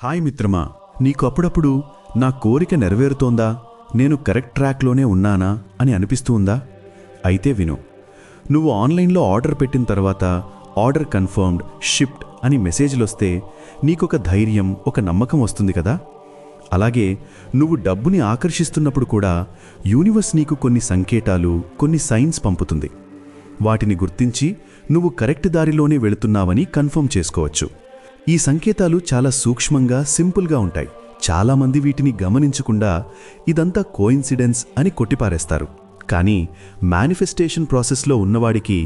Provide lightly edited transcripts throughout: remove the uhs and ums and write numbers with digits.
Hi మిత్రమా, నీకు అప్పుడప్పుడు నా కోరిక నెరవేరుతోందా, నేను కరెక్ట్ ట్రాక్లోనే ఉన్నానా అని అనిపిస్తూ ఉందా? అయితే విను. నువ్వు ఆన్లైన్లో ఆర్డర్ పెట్టిన తర్వాత ఆర్డర్ కన్ఫర్మ్డ్, షిప్డ్ అని మెసేజ్లొస్తే నీకొక ధైర్యం, ఒక నమ్మకం వస్తుంది కదా. అలాగే నువ్వు డబ్బుని ఆకర్షిస్తున్నప్పుడు కూడా యూనివర్స్ నీకు కొన్ని సంకేతాలు, కొన్ని సైన్స్ పంపుతుంది. వాటిని గుర్తించి నువ్వు కరెక్ట్ దారిలోనే వెళుతున్నావని కన్ఫర్మ్ చేసుకోవచ్చు. ఈ సంకేతాలు చాలా సూక్ష్మంగా, సింపుల్గా ఉంటాయి. చాలామంది వీటిని గమనించకుండా ఇదంతా కోయిన్సిడెన్స్ అని కొట్టిపారేస్తారు. కానీ మేనిఫెస్టేషన్ ప్రాసెస్లో ఉన్నవాడికి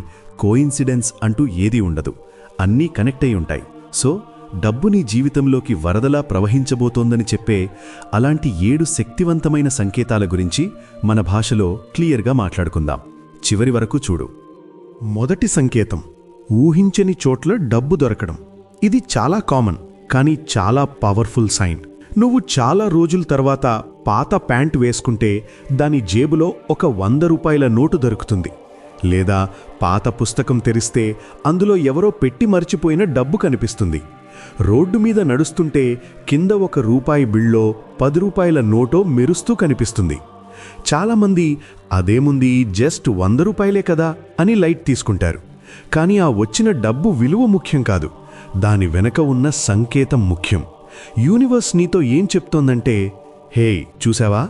కోయిన్సిడెన్స్ అంటూ ఏదీ ఉండదు. అన్నీ కనెక్ట్ అయి ఉంటాయి. సో డబ్బు నీ జీవితంలోకి వరదలా ప్రవహించబోతోందని చెప్పే అలాంటి 7 శక్తివంతమైన సంకేతాల గురించి మన భాషలో క్లియర్గా మాట్లాడుకుందాం. చివరి వరకు చూడు. మొదటి సంకేతం, ఊహించని చోట్ల డబ్బు దొరకడం. ఇది చాలా కామన్, కానీ చాలా పవర్ఫుల్ సైన్. నువ్వు చాలా రోజుల తర్వాత పాత ప్యాంట్ వేసుకుంటే దాని జేబులో ఒక 100 రూపాయల నోటు దొరుకుతుంది. లేదా పాత పుస్తకం తెరిస్తే అందులో ఎవరో పెట్టి మర్చిపోయిన డబ్బు కనిపిస్తుంది. రోడ్డు మీద నడుస్తుంటే కింద ఒక రూపాయి బిళ్ళో 10 రూపాయల నోటో మెరుస్తూ కనిపిస్తుంది. చాలామంది అదేముంది, జస్ట్ 100 రూపాయలే కదా అని లైట్ తీసుకుంటారు. కానీ ఆ వచ్చిన డబ్బు విలువ ముఖ్యం కాదు, దాని వెనక ఉన్న సంకేతం ముఖ్యం. యూనివర్స్ నీతో ఏం చెప్తోందంటే, హే చూసావా,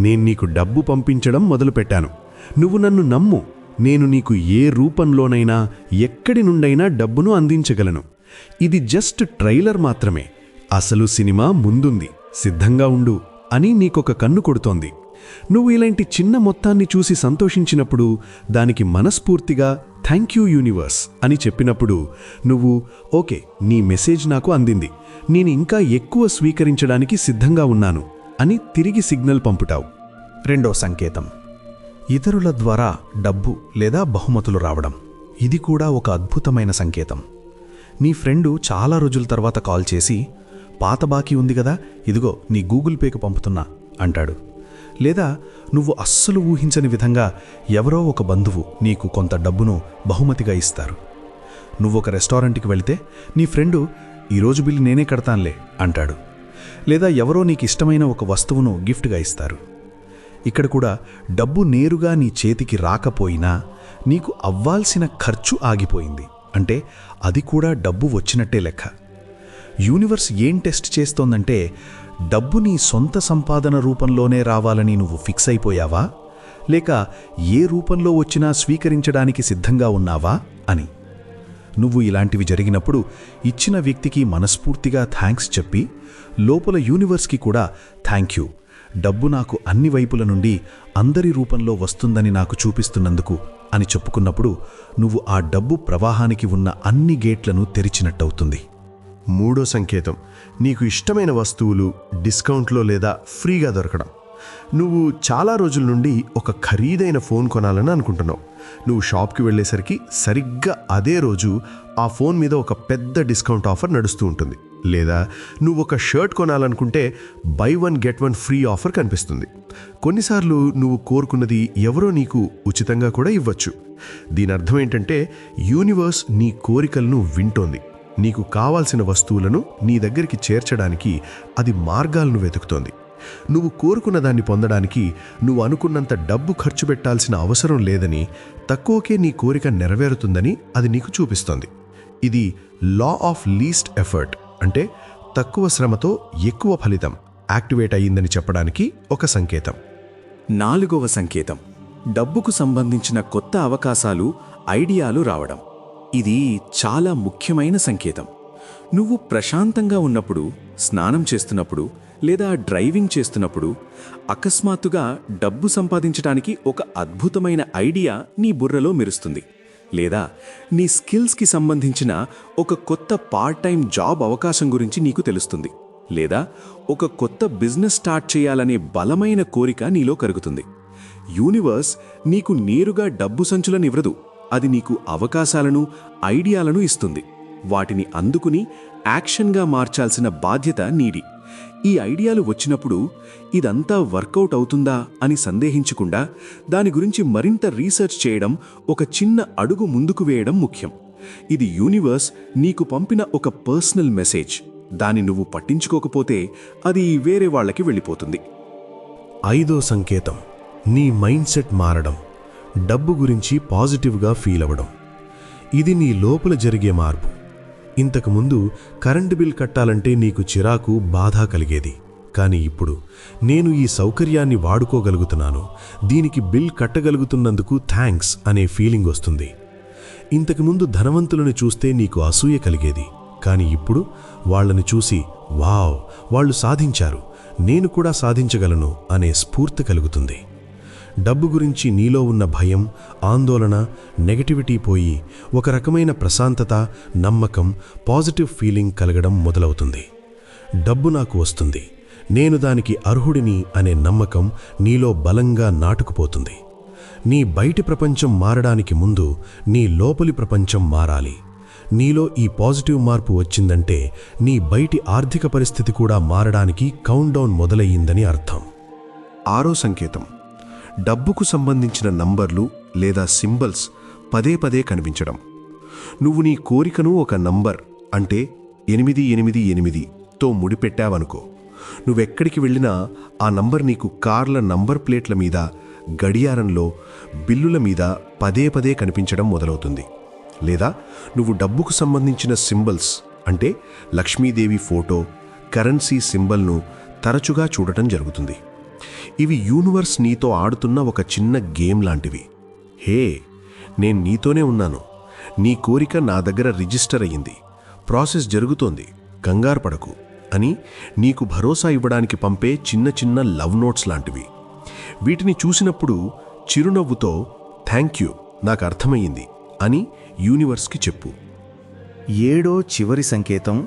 నేను నీకు డబ్బు పంపించడం మొదలుపెట్టాను. నువ్వు నన్ను నమ్ము. నేను నీకు ఏ రూపంలోనైనా, ఎక్కడి నుండైనా డబ్బును అందించగలను. ఇది జస్ట్ ట్రైలర్ మాత్రమే. అసలు సినిమా ముందుంది, సిద్ధంగా ఉండు అని నీకొక కన్ను కొడుతోంది. నువ్వు ఇలాంటి చిన్న మొత్తాన్ని చూసి సంతోషించినప్పుడు, దానికి మనస్ఫూర్తిగా థ్యాంక్ యూ యూనివర్స్ అని చెప్పినప్పుడు, నువ్వు ఓకే, నీ మెసేజ్ నాకు అందింది, నేను ఇంకా ఎక్కువ స్వీకరించడానికి సిద్ధంగా ఉన్నాను అని తిరిగి సిగ్నల్ పంపుతావు. రెండో సంకేతం, ఇతరుల ద్వారా డబ్బు లేదా బహుమతులు రావడం. ఇది కూడా ఒక అద్భుతమైన సంకేతం. నీ ఫ్రెండు చాలా రోజుల తర్వాత కాల్ చేసి, పాత బాకీ ఉంది కదా, ఇదిగో నీ గూగుల్ పేకు పంపుతున్నా అంటాడు. లేదా నువ్వు అస్సలు ఊహించని విధంగా ఎవరో ఒక బంధువు నీకు కొంత డబ్బును బహుమతిగా ఇస్తారు. నువ్వొక రెస్టారెంట్కి వెళితే నీ ఫ్రెండు, ఈరోజు బిల్లు నేనే కడతానులే అంటాడు. లేదా ఎవరో నీకు ఇష్టమైన ఒక వస్తువును గిఫ్ట్గా ఇస్తారు. ఇక్కడ కూడా డబ్బు నేరుగా నీ చేతికి రాకపోయినా నీకు అవ్వాల్సిన ఖర్చు ఆగిపోయింది అంటే అది కూడా డబ్బు వచ్చినట్టే లెక్క. యూనివర్స్ ఏం టెస్ట్ చేస్తోందంటే, డబ్బు నీ సొంత సంపాదన రూపంలోనే రావాలని నువ్వు ఫిక్స్ అయిపోయావా, లేక ఏ రూపంలో వచ్చినా స్వీకరించడానికి సిద్ధంగా ఉన్నావా అని. నువ్వు ఇలాంటివి జరిగినప్పుడు ఇచ్చిన వ్యక్తికి మనస్ఫూర్తిగా థ్యాంక్స్ చెప్పి, లోపల యూనివర్స్కి కూడా థ్యాంక్ యూ, డబ్బు నాకు అన్ని వైపుల నుండి అందరి రూపంలో వస్తుందని నాకు చూపిస్తున్నందుకు అని చెప్పుకున్నప్పుడు, నువ్వు ఆ డబ్బు ప్రవాహానికి ఉన్న అన్ని గేట్లను తెరిచినట్టవుతుంది. మూడో సంకేతం, నీకు ఇష్టమైన వస్తువులు డిస్కౌంట్లో లేదా ఫ్రీగా దొరకడం. నువ్వు చాలా రోజుల నుండి ఒక ఖరీదైన ఫోన్ కొనాలని అనుకుంటున్నావు. నువ్వు షాప్కి వెళ్ళేసరికి సరిగ్గా అదే రోజు ఆ ఫోన్ మీద ఒక పెద్ద డిస్కౌంట్ ఆఫర్ నడుస్తూ ఉంటుంది. లేదా నువ్వు ఒక షర్ట్ కొనాలనుకుంటే బై 1 గెట్ 1 ఫ్రీ ఆఫర్ కనిపిస్తుంది. కొన్నిసార్లు నువ్వు కోరుకున్నది ఎవరో నీకు ఉచితంగా కూడా ఇవ్వచ్చు. దీని అర్థం ఏంటంటే, యూనివర్స్ నీ కోరికలను వింటోంది. నీకు కావాల్సిన వస్తువులను నీ దగ్గరికి చేర్చడానికి అది మార్గాలను వెతుకుతోంది. నువ్వు కోరుకున్న దాన్ని పొందడానికి నువ్వు అనుకున్నంత డబ్బు ఖర్చు పెట్టాల్సిన అవసరం లేదని, తక్కువకే నీ కోరిక నెరవేరుతుందని అది నీకు చూపిస్తోంది. ఇది లా ఆఫ్ లీస్ట్ ఎఫర్ట్ అంటే తక్కువ శ్రమతో ఎక్కువ ఫలితం యాక్టివేట్ అయ్యిందని చెప్పడానికి ఒక సంకేతం. నాలుగవ సంకేతం, డబ్బుకు సంబంధించిన కొత్త అవకాశాలు, ఐడియాలు రావడం. ఇది చాలా ముఖ్యమైన సంకేతం. నువ్వు ప్రశాంతంగా ఉన్నప్పుడు, స్నానం చేస్తున్నప్పుడు లేదా డ్రైవింగ్ చేస్తున్నప్పుడు అకస్మాత్తుగా డబ్బు సంపాదించడానికి ఒక అద్భుతమైన ఐడియా నీ బుర్రలో మెరుస్తుంది. లేదా నీ స్కిల్స్కి సంబంధించిన ఒక కొత్త పార్ట్ టైం జాబ్ అవకాశం గురించి నీకు తెలుస్తుంది. లేదా ఒక కొత్త బిజినెస్ స్టార్ట్ చేయాలనే బలమైన కోరిక నీలో కలుగుతుంది. యూనివర్స్ నీకు నేరుగా డబ్బు సంచులనివ్వదు, అది నీకు అవకాశాలను, ఐడియాలను ఇస్తుంది. వాటిని అందుకుని యాక్షన్గా మార్చాల్సిన బాధ్యత నీది. ఈ ఐడియాలు వచ్చినప్పుడు ఇదంతా వర్కౌట్ అవుతుందా అని సందేహించకుండా దాని గురించి మరింత రీసెర్చ్ చేయడం, ఒక చిన్న అడుగు ముందుకు వేయడం ముఖ్యం. ఇది యూనివర్స్ నీకు పంపిన ఒక పర్సనల్ మెసేజ్. దాన్ని నువ్వు పట్టించుకోకపోతే అది వేరే వాళ్ళకి వెళ్ళిపోతుంది. 5వ సంకేతం నీ మైండ్ సెట్ మారడం, డబ్బు గురించి పాజిటివ్గా ఫీల్ అవ్వడం. ఇది నీ లోపల జరిగే మార్పు. ఇంతకుముందు కరెంటు బిల్ కట్టాలంటే నీకు చిరాకు, బాధ కలిగేది. కానీ ఇప్పుడు నేను ఈ సౌకర్యాన్ని వాడుకోగలుగుతున్నాను, దీనికి బిల్ కట్టగలుగుతున్నందుకు థ్యాంక్స్ అనే ఫీలింగ్ వస్తుంది. ఇంతకుముందు ధనవంతులను చూస్తే నీకు అసూయ కలిగేది. కానీ ఇప్పుడు వాళ్ళని చూసి వావ్, వాళ్ళు సాధించారు, నేను కూడా సాధించగలను అనే స్ఫూర్తి కలుగుతుంది. డబ్బు గురించి నీలో ఉన్న భయం, ఆందోళన, నెగటివిటీ పోయి ఒక రకమైన ప్రశాంతత, నమ్మకం, పాజిటివ్ ఫీలింగ్ కలగడం మొదలవుతుంది. డబ్బు నాకు వస్తుంది, నేను దానికి అర్హుడిని అనే నమ్మకం నీలో బలంగా నాటుకుపోతుంది. నీ బయటి ప్రపంచం మారడానికి ముందు నీ లోపలి ప్రపంచం మారాలి. నీలో ఈ పాజిటివ్ మార్పు వచ్చిందంటే నీ బయటి ఆర్థిక పరిస్థితి కూడా మారడానికి కౌంట్డౌన్ మొదలయ్యిందని అర్థం. 6వ సంకేతం డబ్బుకు సంబంధించిన నంబర్లు లేదా సింబల్స్ పదే పదే కనిపించడం. నువ్వు నీ కోరికను ఒక నంబర్ అంటే 888తో ముడిపెట్టావనుకో, నువ్వెక్కడికి వెళ్ళినా ఆ నంబర్ నీకు కార్ల నంబర్ ప్లేట్ల మీద, గడియారంలో, బిల్లుల మీద పదే పదే కనిపించడం మొదలవుతుంది. లేదా నువ్వు డబ్బుకు సంబంధించిన సింబల్స్ అంటే లక్ష్మీదేవి ఫోటో, కరెన్సీ సింబల్ను తరచుగా చూడటం జరుగుతుంది. ఇవి యూనివర్స్ నీతో ఆడుతున్న ఒక చిన్న గేమ్ లాంటివి. హే, నేను నీతోనే ఉన్నాను, నీ కోరిక నా దగ్గర రిజిస్టర్ అయ్యింది, ప్రాసెస్ జరుగుతోంది, కంగారు పడకు అని నీకు భరోసా ఇవ్వడానికి పంపే చిన్న చిన్న లవ్ నోట్స్ లాంటివి. వీటిని చూసినప్పుడు చిరునవ్వుతో థ్యాంక్ యూ, నాకు అర్థమయ్యింది అని యూనివర్స్కి చెప్పు. 7వ చివరి సంకేతం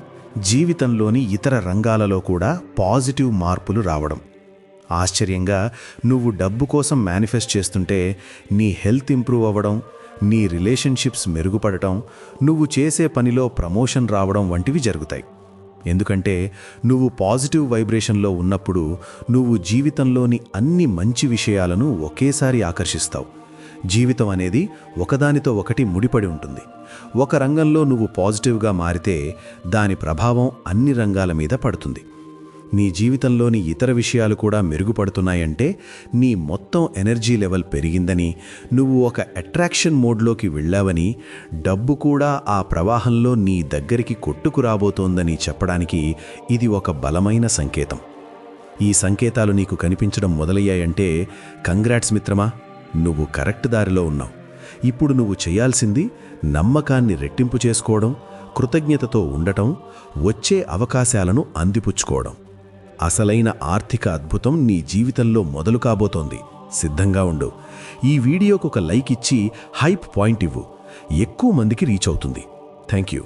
జీవితంలోని ఇతర రంగాలలో కూడా పాజిటివ్ మార్పులు రావడం. ఆశ్చర్యంగా, నువ్వు డబ్బు కోసం మేనిఫెస్ట్ చేస్తుంటే నీ హెల్త్ ఇంప్రూవ్ అవ్వడం, నీ రిలేషన్షిప్స్ మెరుగుపడటం, నువ్వు చేసే పనిలో ప్రమోషన్ రావడం వంటివి జరుగుతాయి. ఎందుకంటే నువ్వు పాజిటివ్ వైబ్రేషన్లో ఉన్నప్పుడు నువ్వు జీవితంలోని అన్ని మంచి విషయాలను ఒకేసారి ఆకర్షిస్తావు. జీవితం అనేది ఒకదానితో ఒకటి ముడిపడి ఉంటుంది. ఒక రంగంలో నువ్వు పాజిటివ్గా మారితే దాని ప్రభావం అన్ని రంగాల మీద పడుతుంది. నీ జీవితంలోని ఇతర విషయాలు కూడా మెరుగుపడుతున్నాయంటే నీ మొత్తం ఎనర్జీ లెవెల్ పెరిగిందని, నువ్వు ఒక అట్రాక్షన్ మోడ్లోకి వెళ్ళావని, డబ్బు కూడా ఆ ప్రవాహంలో నీ దగ్గరికి కొట్టుకురాబోతోందని చెప్పడానికి ఇది ఒక బలమైన సంకేతం. ఈ సంకేతాలు నీకు కనిపించడం మొదలయ్యాయంటే కంగ్రాట్స్ మిత్రమా, నువ్వు కరెక్ట్ దారిలో ఉన్నావు. ఇప్పుడు నువ్వు చేయాల్సింది నమ్మకాన్ని రెట్టింపు చేసుకోవడం, కృతజ్ఞతతో ఉండటం, వచ్చే అవకాశాలను అందిపుచ్చుకోవడం. అసలైన ఆర్థిక అద్భుతం నీ జీవితంలో మొదలు కాబోతోంది. సిద్ధంగా ఉండు. ఈ వీడియోకు ఒక లైక్ ఇచ్చి హైప్ పాయింట్ ఇవ్వు. ఎక్కువ మందికి రీచ్ అవుతుంది. Thank you.